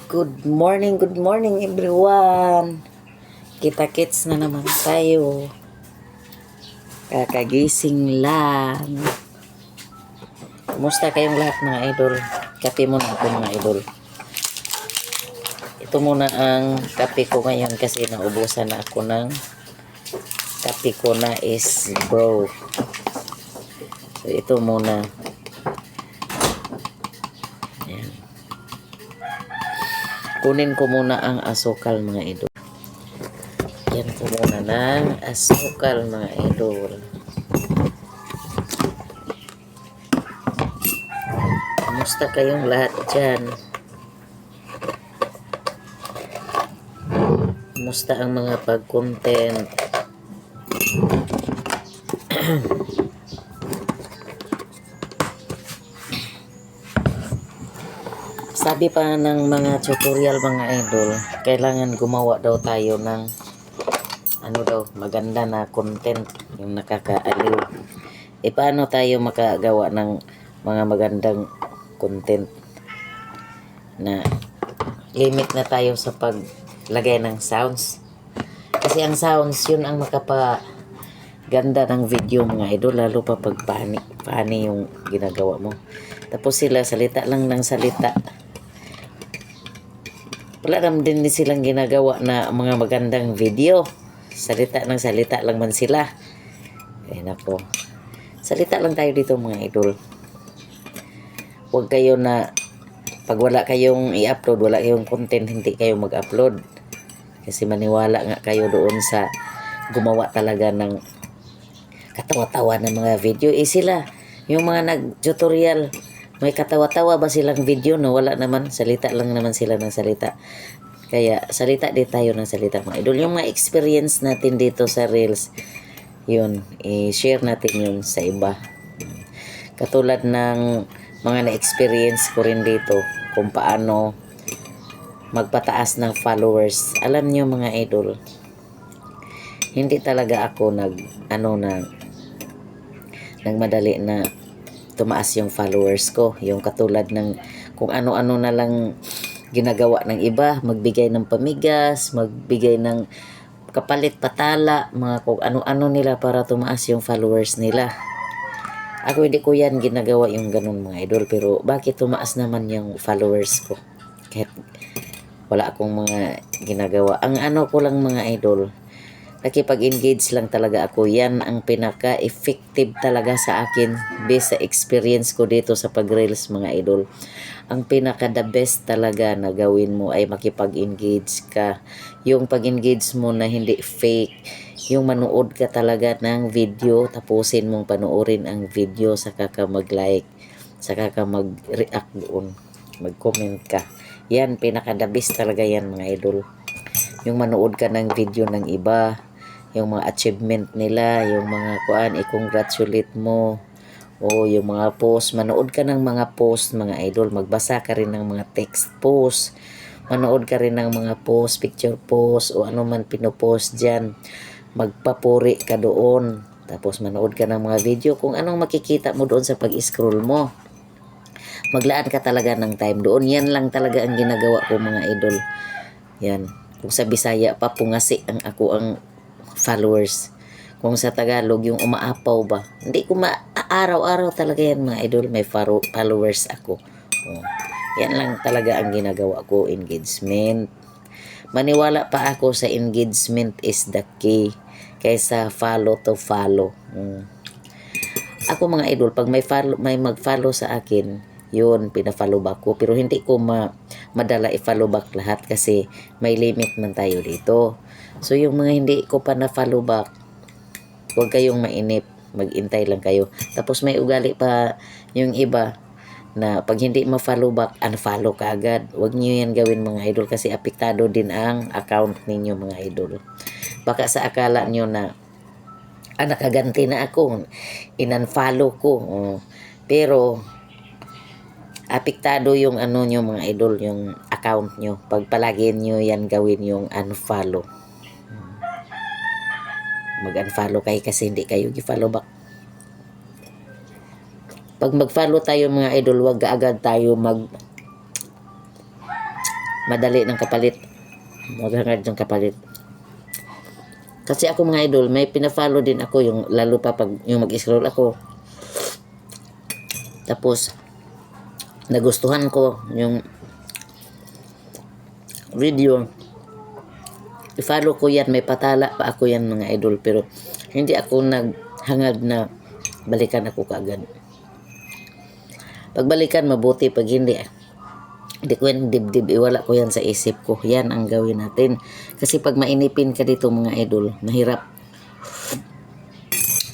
Good morning everyone. Kita-kits na naman tayo. Kakagising lang. Kumusta kayong lahat mga idol? Kape muna ako mga idol. Ito muna ang kape ko ngayon kasi naubusan na ako ng kape ko na is bro. So ito muna. Ayan. Kunin ko muna ang asukal mga idol. Yan ko muna ng asukal mga idol. Kamusta kayong lahat dyan? Kamusta ang mga pag-content? Sabi pa ng mga tutorial mga idol, kailangan gumawa daw tayo ng maganda na content, yung nakakaaliw. Paano tayo makagawa ng mga magandang content na limit na tayo sa paglagay ng sounds? Kasi ang sounds, yun ang makapaganda ng video mga idol, lalo pa pag pani yung ginagawa mo. Tapos sila salita lang ng salita. Wala naman din silang ginagawa na mga magandang video. Salita ng salita lang man sila. Ay nako. Salita lang tayo dito mga idol. Huwag kayo na pag wala kayong i-upload, wala kayong content, hindi kayo mag-upload. Kasi maniwala nga kayo doon sa gumawa talaga ng katawa-tawa ng mga video. Sila, yung mga nag-tutorial, may katawa-tawa ba silang video? No, wala naman. Salita lang naman sila ng salita. Kaya salita din tayo ng salita mga idol. Yung mga experience natin dito sa Reels, yun, i-share natin yun sa iba. Katulad ng mga na-experience ko rin dito kung paano magpataas ng followers. Alam nyo mga idol, hindi talaga ako nagmadali na tumaas yung followers ko. Yung katulad ng kung ano-ano na lang ginagawa ng iba, magbigay ng pamigas, magbigay ng kapalit patala, mga kung ano-ano nila para tumaas yung followers nila. Ako hindi ko yan ginagawa yung ganun mga idol, pero bakit tumaas naman yung followers ko? Kahit wala akong mga ginagawa. Ang ko lang mga idol, nakipag-engage lang talaga ako. Yan ang pinaka-effective talaga sa akin based sa experience ko dito sa pag-reels mga idol. Ang pinaka-the best talaga na gawin mo ay makipag-engage ka. Yung pag-engage mo na hindi fake. Yung manood ka talaga ng video, tapusin mong panoorin ang video, saka ka mag-like, saka ka mag-react doon, mag-comment ka. Yan, pinaka-the best talaga yan mga idol. Yung manood ka ng video ng iba, yung mga achievement nila, yung mga i-congratulate mo, o yung mga post, manood ka ng mga post mga idol, magbasa ka rin ng mga text post, manood ka rin ng mga post, picture post, o ano man pinopost dyan, magpapuri ka doon, tapos manood ka ng mga video, kung anong makikita mo doon sa pag-scroll mo, maglaan ka talaga ng time doon. Yan lang talaga ang ginagawa ko mga idol. Yan, kung sa Bisaya pa, pungasi ang followers. Kung sa Tagalog, yung umaapaw ba, hindi ko araw-araw talaga yan mga idol, may followers ako. Yan lang talaga ang ginagawa ko, engagement. Maniwala pa ako sa engagement is the key kaysa follow to follow. Ako mga idol, pag may mag-follow sa akin, yun, pina-follow back ko. Pero hindi ko madala i-follow back lahat kasi may limit man tayo dito. So yung mga hindi ko pa na-follow back, huwag kayong mainip, mag-intay lang kayo. Tapos may ugali pa yung iba na pag hindi ma-follow back, unfollow ka agad. Huwag niyo yan gawin mga idol kasi apektado din ang account ninyo mga idol. Baka sa akala nyo na nakaganti na ako, in-unfollow ko. Pero apektado yung nyo mga idol, yung account nyo. Pag palagi nyo yan gawin yung unfollow. Mag-unfollow kayo kasi hindi kayo gi-follow back. Pag mag-follow tayo mga idol, wag agad tayo madali ng kapalit. Maghangad ng kapalit. Kasi ako mga idol, may pina-follow din ako yung lalo pa pag yung mag-scroll ako. Tapos nagustuhan ko yung video. I-follow ko yan, may patala pa ako yan mga idol, pero hindi ako naghangad na balikan ako kaagad. Pagbalikan mabuti, pag hindi ko yan dibdib, iwala ko yan sa isip ko. Yan ang gawin natin. Kasi pag mainipin ka dito mga idol, mahirap.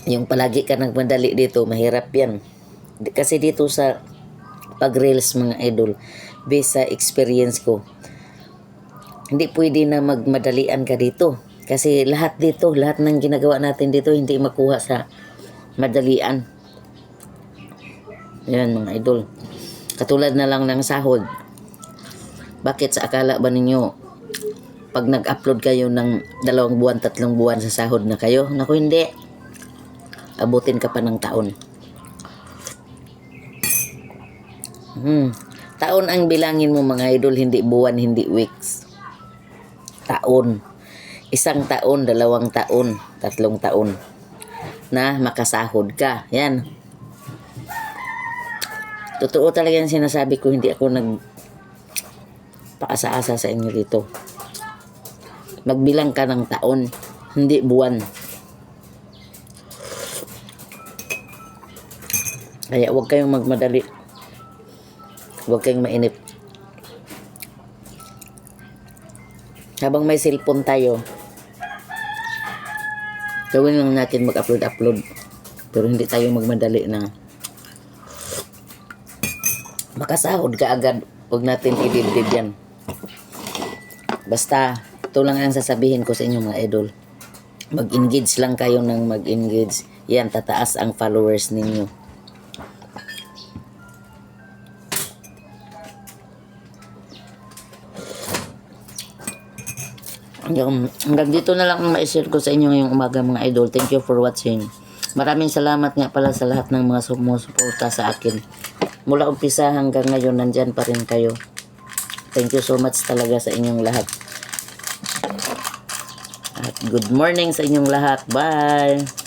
Yung palagi ka nagmadali dito, mahirap yan. Kasi dito sa pag-reels mga idol, based sa experience ko, hindi pwede na magmadalian ka dito. Kasi lahat dito, lahat ng ginagawa natin dito, hindi makuha sa madalian. Yan mga idol. Katulad na lang ng sahod. Bakit sa akala ba ninyo pag nag-upload kayo ng 2 buwan, 3 buwan sa sahod na kayo? Naku, hindi. Abutin ka pa ng taon. Taon ang bilangin mo mga idol, hindi buwan, hindi weeks. Taon. 1 taon, 2 taon, 3 taon na makasahod ka. Yan. Totoo talaga yung sinasabi ko, hindi ako nagpaasa-asa sa inyo dito. Magbilang ka ng taon, hindi buwan. Kaya huwag kayong magmadali. Huwag kayong mainip. Habang may cellphone tayo, gawin lang natin mag-upload. Pero hindi tayo magmadali na makasahod ka agad. Huwag natin idibdib yan. Basta, ito lang ang sasabihin ko sa inyo mga idol. Mag-engage lang kayo ng mag-engage. Yan, tataas ang followers ninyo. Hanggang dito na lang ang ma-share ko sa inyo ngayong umaga mga idol. Thank you for watching. Maraming salamat nga pala sa lahat ng mga sumusuporta sa akin. Mula umpisa hanggang ngayon, nandyan pa rin kayo. Thank you so much talaga sa inyong lahat. At good morning sa inyong lahat. Bye!